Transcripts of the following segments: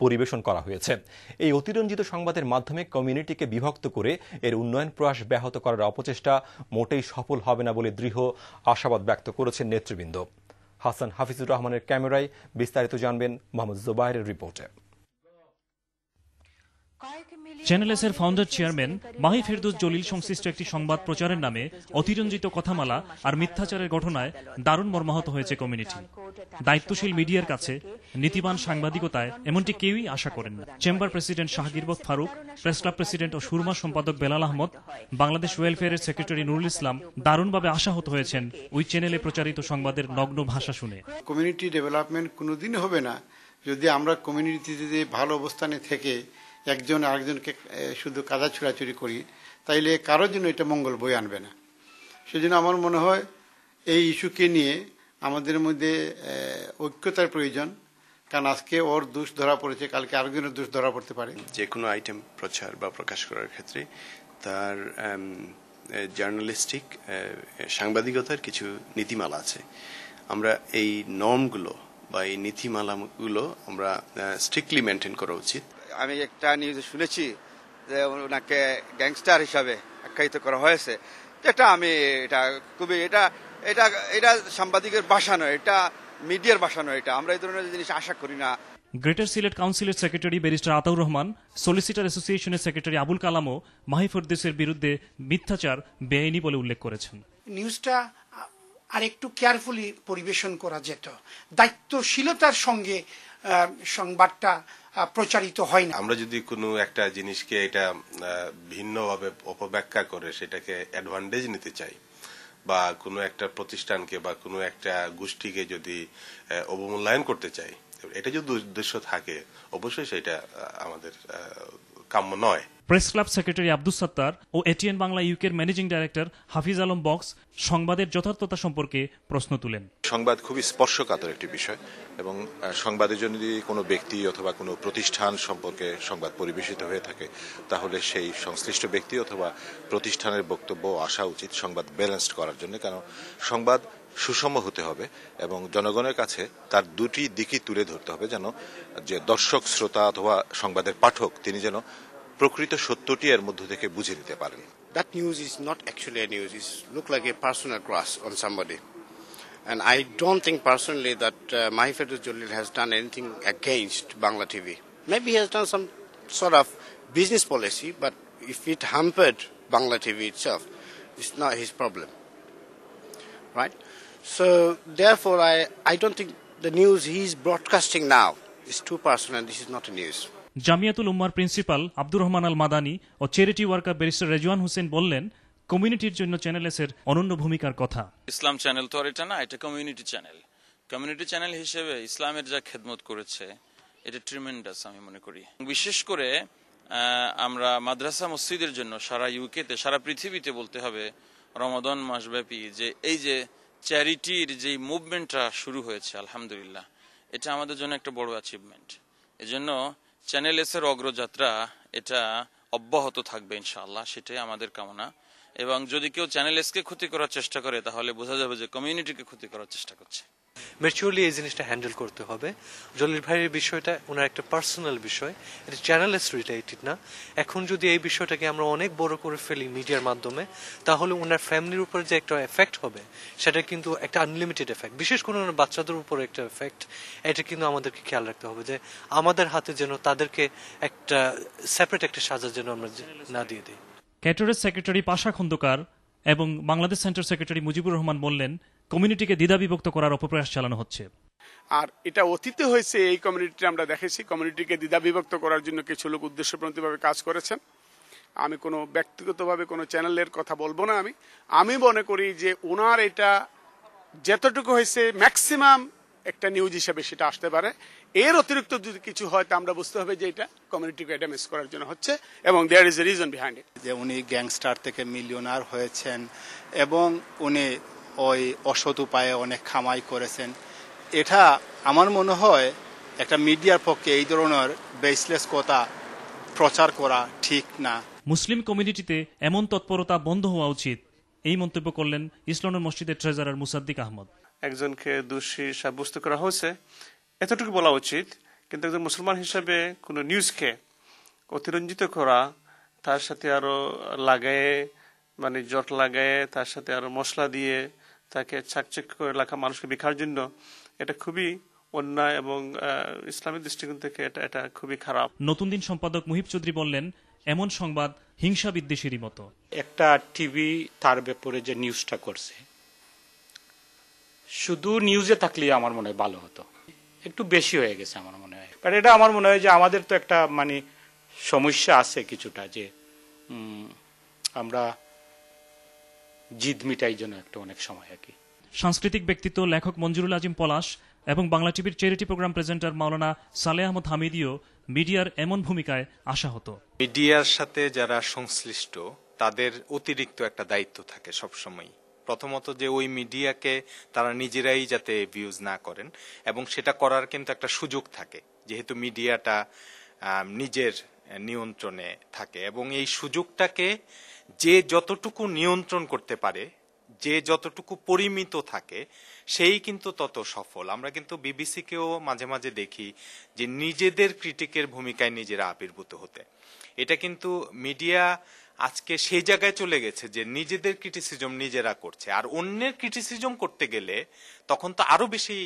পরিবেশন করা হয়েছে। এই অতিরঞ্জিত সংবাদের মাধ্যমে কমিউনিটিকে বিভক্ত করে এর উন্নয়ন প্রয়াস ব্যাহত করার অপচেষ্টা মোটেই সফল হবে না বলে দৃঢ় আশাবাদ ব্যক্ত করেছেন নেতৃবৃন্দ। হাসান হাফিজুর রহমানের ক্যামেরায় বিস্তারিত জানবেন মোহাম্মদ জুবাইরের রিপোর্টে। চ্যানেল এস এর ফাউন্ডার চেয়ারম্যান মাহি ফেরদৌস জলিল সংশ্লিষ্ট একটি সংবাদ প্রচারের নামে অতিরঞ্জিত কথামালা আর মিথ্যাচারের ঘটনায় দারুণ মর্মাহত হয়েছে কমিউনিটি। দায়িত্বশীল মিডিয়ার কাছে নীতিবান সাংবাদিকতায় এমনটি কেউই আশা করেন না। চেম্বার প্রেসিডেন্ট শাহগিরবত ফারুক, প্রেস ক্লাব প্রেসিডেন্ট ও সুরমা সম্পাদক বেলাল আহমদ, বাংলাদেশ ওয়েলফেয়ারের সেক্রেটারি নুরুল ইসলাম দারুণভাবে আশাহত হয়েছেন ওই চ্যানেলে প্রচারিত সংবাদের নগ্ন ভাষা শুনে। কমিউনিটি ডেভেলপমেন্ট কোনোদিন হবে না যদি আমরা কমিউনিটিতে ভালো অবস্থানে থেকে একজন আরেকজনকে শুধু কাদা ছুড়াছুড়ি করি, তাইলে কারোর জন্য এটা মঙ্গল বয়ে আনবে না। সেজন্য আমার মনে হয় এই ইস্যুকে নিয়ে আমাদের মধ্যে ঐক্যতার প্রয়োজন, কারণ আজকে ওর দোষ ধরা পড়েছে, কালকে আরেকজনের দোষ ধরা পড়তে পারে। যে কোনো আইটেম প্রচার বা প্রকাশ করার ক্ষেত্রে তার জার্নালিস্টিক সাংবাদিকতার কিছু নীতিমালা আছে। আমরা এই নর্মগুলো বা এই নীতিমালাগুলো আমরা স্ট্রিক্টলি মেনটেন করা উচিত। আমি একটা নিউজে শুনেছি যে ওনাকে গ্যাংস্টার হিসাবে আখ্যায়িত করা হয়েছে। এটা খুবই এটা সাংবাদিকের ভাষা নয়, এটা মিডিয়ার ভাষা নয়। এটা আমরা এই ধরনের জিনিস আশা করি না। গ্রেটার সিলেট কাউন্সিলের secretary barrister Ataur Rahman, solicitor অ্যাসোসিয়েশনের সেক্রেটারি আবুল কালামও মাহি ফেরদৌসের বিরুদ্ধে মিথ্যাচার বেআইনি বলে উল্লেখ করেছেন। নিউজটা আর একটু কেয়ারফুলি পরিবেশন করা যেত, দায়িত্বশীলতার সঙ্গে সংবাদটা প্রচারিত হয় না। আমরা যদি কোনো একটা জিনিসকে এটা ভিন্নভাবে অপব্যাখ্যা করে সেটাকে অ্যাডভান্টেজ নিতে চাই, বা কোনো একটা প্রতিষ্ঠানকে বা কোনো একটা গোষ্ঠীকে যদি অবমূল্যায়ন করতে চাই, এটা যদি উদ্দেশ্য থাকে অবশ্যই সেটা আমাদের কাম্য নয়। Press club secretary Abdus Sattar ও এটিএন বাংলা ইউকের ম্যানেজিং ডাইরেক্টর হাফিজ আলম বক্স সংবাদের যথার্থতা সম্পর্কে প্রশ্ন তুলেন। সংবাদ খুবই স্পর্শকাতর একটি বিষয় এবং সংবাদের জন্য যদি কোনো ব্যক্তি অথবা কোনো প্রতিষ্ঠান সম্পর্কে সংবাদ পরিবেশিত হয়ে থাকে, তাহলে সেই সংশ্লিষ্ট ব্যক্তি অথবা প্রতিষ্ঠানের বক্তব্য আসা উচিত সংবাদ ব্যালেন্সড করার জন্য। কারণ সংবাদ সুষম হতে হবে এবং জনগণের কাছে তার দুটি দিকই তুলে ধরতে হবে, যেন যে দর্শক শ্রোতা অথবা সংবাদের পাঠক তিনি যেন প্রকৃত সত্যটি এর মধ্য থেকে বুঝে নিতে পারেন। That news is not actually a news. It look like a personal grasp on somebody. And I don't think personally that Mahi Fairouz Jalil has done anything against Bangla TV. Maybe he has done some sort of business policy, but if it hampered Bangla TV itself, it's not his problem. Right? So therefore I don't think the news he's broadcasting now is too personal, and this is not a news. Jamiatul উম্মার principal Abdur Rahman Al Madani ও charity worker barrister Rezwan Hossain বললেন, কমিউনিটির জন্য channel S এর অনন্য ভূমিকার কথা। ইসলাম channel তো আর এটা না, এটা কমিউনিটি চ্যানেল। কমিউনিটি চ্যানেল হিসেবে ইসলামের যা খেদমত করেছে এটা ট্রিমেন্ডাস আমি মনে করি। বিশেষ করে আমরা মাদ্রাসা মসজিদের জন্য সারা ইউকেতে, সারা পৃথিবীতে বলতে হবে রমাদান মাসব্যাপী যে এই যে চ্যারিটির যে মুভমেন্টটা শুরু হয়েছে, আলহামদুলিল্লাহ এটা আমাদের জন্য একটা বড় অ্যাচিভমেন্ট। এজন্য চ্যানেল এস এর অগ্রযাত্রা এটা অব্যাহত থাকবে ইনশাআল্লাহ, সেটাই আমাদের কামনা। এবং যদি কেউ চ্যানেল এস কে ক্ষতি করার চেষ্টা করে তাহলে বোঝা যাবে যে কমিউনিটিকে ক্ষতি করার চেষ্টা করছে। ম্যাচুরলি এই জিনিসটা হ্যান্ডেল করতে হবে। জলিল ভাইয়ের বিষয়টা ওনার একটা পার্সোনাল বিষয়, এটা চ্যানেল এস রিলেটেড না। এখন যদি এই বিষয়টাকে আমরা অনেক বড় করে ফেলি মিডিয়ার মাধ্যমে, তাহলে ওনার ফ্যামিলির উপর যে একটা এফেক্ট হবে সেটা কিন্তু একটা আনলিমিটেড এফেক্ট, বিশেষ করে ওনার বাচ্চাদের উপর একটা এফেক্ট। এটা কিন্তু আমাদেরকে খেয়াল রাখতে হবে যে আমাদের হাতে যেন তাদেরকে একটা সেপারেট একটা সাজা যেন আমরা না দিয়ে দিই। ক্যাটারের সেক্রেটারি পাশা খন্দকার এবং বাংলাদেশ সেন্টার সেক্রেটারি মুজিবুর রহমান বললেন, কমিউনিটিকে দ্বিধাবিভক্ত করার অপপ্রয়াস চালানো হচ্ছে। আর এটা অতীতে হয়েছে, এই কমিউনিটি আমরা দেখেছি কমিউনিটিকে দ্বিধাবিভক্ত করার জন্য কিছু লোক উদ্দেশ্যপ্রণোদিতভাবে কাজ করেছেন। আমি কোনো ব্যক্তিগতভাবে কোনো চ্যানেলের কথা বলবো না। আমি মনে করি যে ওনার এটা যতটুকু হয়েছে ম্যাক্সিমাম একটা নিউজ হিসেবে সেটা আসতে পারে। এর অতিরিক্ত যদি কিছু হয় তা আমরা বুঝতে হবে যে এটা কমিউনিটিকে ড্যামেজ করার জন্য হচ্ছে এবং there is a reason behind it. যে উনি গ্যাংস্টার থেকে মিলিয়নার হয়েছেন এবং উনি ওই অসৎ উপায়ে অনেক কামাই করেছেন, এটা আমার মনে হয় একটা মিডিয়ার পক্ষে এই ধরনের বেসলেস কথা প্রচার করা ঠিক না। মুসলিম কমিউনিটিতে এমন তৎপরতা বন্ধ হওয়া উচিত, এই মন্তব্য করলেন ইসলামের মসজিদের ট্রেজারার মুসাদ্দিক আহমদ। একজনকে দোষী সাব্যস্ত করা হয়েছে, এতটুকু বলা উচিত কিন্তু একজন মুসলমান হিসেবে কোনো নিউজকে অতিরঞ্জিত করা, তার সাথে আরো লাগায়ে মানে জট লাগায়ে তার সাথে আরো মশলা দিয়ে তাকে চাকচিক করে লেখা মানুষকে বিখার জন্য এটা খুবই অন্যায় এবং ইসলামের দৃষ্টিকোণ থেকে এটা খুবই খারাপ। নতুন দিন সম্পাদক মুহিব চৌধুরী বললেন, এমন সংবাদ হিংসা বিদ্বেষেরই মতো। একটা টিভি তার ব্যাপারে যে নিউজটা করছে, শুধু নিউজে থাকলে আমার মনে হয় ভালো হতো, একটু বেশি হয়ে গেছে আমার মনে হয়। বাট এটা আমার মনে হয় যে আমাদের তো একটা মানে সমস্যা আছে কিছুটা, যে আমরা জিদ মিটাই জন্য একটা অনেক সময় আর কি। সাংস্কৃতিক ব্যক্তিত্ব লেখক মঞ্জুরুল আজিম পলাশ এবং বাংলা টিভির চ্যারিটি প্রোগ্রাম প্রেজেন্টার মাওলানা সালেহ আহমদ হামিদিও মিডিয়ার এমন ভূমিকায় আশাহত। মিডিয়ার সাথে যারা সংশ্লিষ্ট তাদের অতিরিক্ত একটা দায়িত্ব থাকে সবসময়। প্রথমত যে ওই মিডিয়াকে তারা নিজেরাই যাতে ভিউজ না করেন, এবং সেটা করার কিন্তু একটা সুযোগ থাকে যেহেতু মিডিয়াটা নিজের নিয়ন্ত্রণে থাকে, এবং এই সুযোগটাকে যে যতটুকু নিয়ন্ত্রণ করতে পারে, যে যতটুকু পরিমিত থাকে, সেই কিন্তু তত সফল। আমরা কিন্তু বিবিসিকেও মাঝে মাঝে দেখি যে নিজেদের ক্রিটিকের ভূমিকায় নিজেরা আবির্ভূত হতে। এটা কিন্তু মিডিয়া আজকে সেই জায়গায় চলে গেছে যে নিজেদের ক্রিটিসিজম নিজেরা করছে, আর অন্যের ক্রিটিসিজম করতে গেলে তখন তো আরো বেশি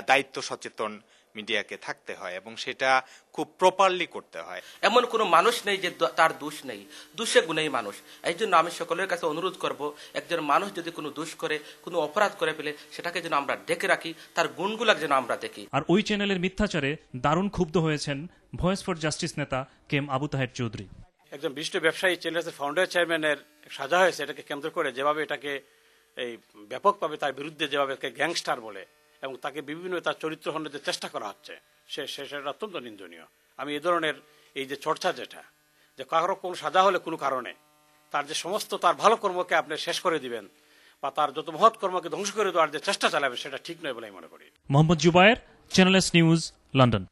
দায়িত্ব সচেতন মিডিয়াকে থাকতে হয়, এবং সেটা খুব প্রপারলি করতে হয়। এমন কোনো মানুষ নেই যে তার দোষ নেই, দোষে গুণেই মানুষ। এই জন্য আমি সকলের কাছে অনুরোধ করব, একজন মানুষ যদি কোনো দোষ করে, কোনো অপরাধ করে ফেলে, সেটাকে যেন আমরা ডেকে রাখি, তার গুণগুলা যেন আমরা দেখি। আর ওই চ্যানেলের মিথ্যাচারে দারুণ ক্ষুব্ধ হয়েছেন ভয়েস ফর জাস্টিস নেতা কেম আবু তাহের চৌধুরী। একজন বিশিষ্ট ব্যবসায়ী চ্যানেলের ফাউন্ডার চেয়ারম্যানের সাজা হয়েছে, এটাকে কেন্দ্র করে যেভাবে এটাকে এই ব্যাপকভাবে তার বিরুদ্ধে যেভাবে গ্যাংস্টার বলে এবং তাকে বিভিন্ন তার চরিত্র হন্যতে চেষ্টা করা হচ্ছে, সেটা অত্যন্ত নিন্দনীয়। আমি এই ধরনের এই যে চর্চা, যেটা যে কারো কোনো সাজা হলে কোনো কারণে তার যে সমস্ত তার ভালো কর্মকে আপনি শেষ করে দিবেন বা তার যত মহৎ কর্মকে ধ্বংস করে দেওয়ার যে চেষ্টা চালাবেন, সেটা ঠিক নয় বলে আমি মনে করি। Mohammad Zubair, channel S news, London.